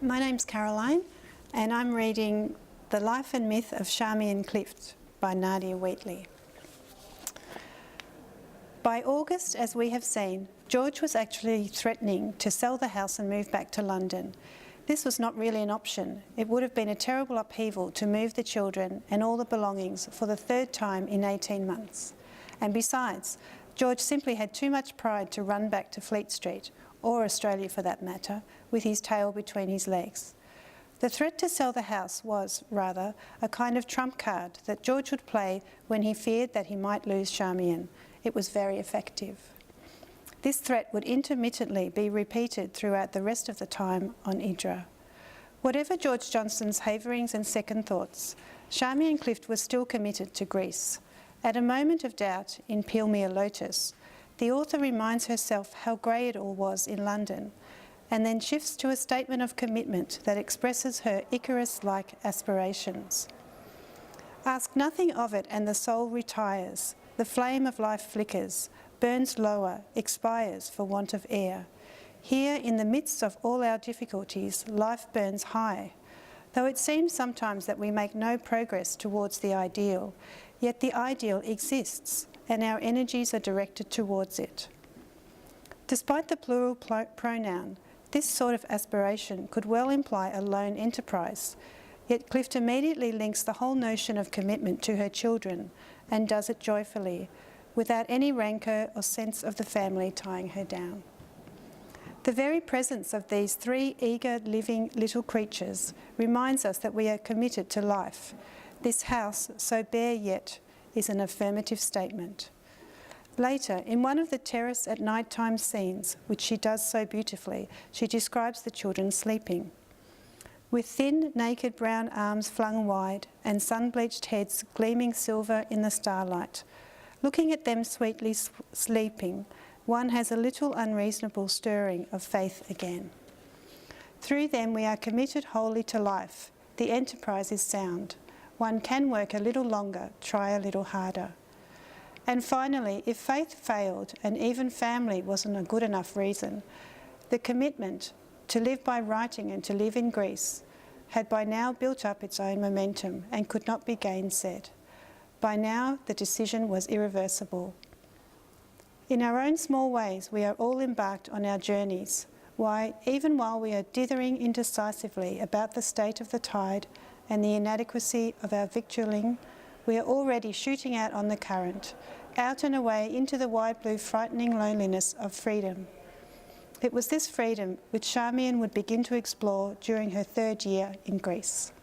My name's Caroline, and I'm reading The Life and Myth of Charmian Clift by Nadia Wheatley. By August, as we have seen, George was actually threatening to sell the house and move back to London. This was not really an option. It would have been a terrible upheaval to move the children and all the belongings for the third time in 18 months. And besides, George simply had too much pride to run back to Fleet Street, or Australia for that matter, with his tail between his legs. The threat to sell the house was, rather, a kind of trump card that George would play when he feared that he might lose Charmian. It was very effective. This threat would intermittently be repeated throughout the rest of the time on Idra. Whatever George Johnston's haverings and second thoughts, Charmian Clift was still committed to Greece. At a moment of doubt in Peelmere Lotus, the author reminds herself how grey it all was in London, and then shifts to a statement of commitment that expresses her Icarus-like aspirations. Ask nothing of it and the soul retires, the flame of life flickers, burns lower, expires for want of air. Here, in the midst of all our difficulties, life burns high. Though it seems sometimes that we make no progress towards the ideal, yet the ideal exists, and our energies are directed towards it. Despite the plural pronoun, this sort of aspiration could well imply a lone enterprise, yet Clift immediately links the whole notion of commitment to her children, and does it joyfully, without any rancour or sense of the family tying her down. The very presence of these three eager, living little creatures reminds us that we are committed to life. This house, so bare yet, is an affirmative statement. Later, in one of the terrace at night-time scenes, which she does so beautifully, she describes the children sleeping. With thin, naked brown arms flung wide and sun-bleached heads gleaming silver in the starlight, looking at them sweetly sleeping, one has a little unreasonable stirring of faith again. Through them we are committed wholly to life. The enterprise is sound. One can work a little longer, try a little harder. And finally, if faith failed and even family wasn't a good enough reason, the commitment to live by writing and to live in Greece had by now built up its own momentum and could not be gainsaid. By now, the decision was irreversible. In our own small ways, we are all embarked on our journeys. Why, even while we are dithering indecisively about the state of the tide and the inadequacy of our victualling, we are already shooting out on the current, out and away into the wide blue frightening loneliness of freedom. It was this freedom which Charmian would begin to explore during her third year in Greece.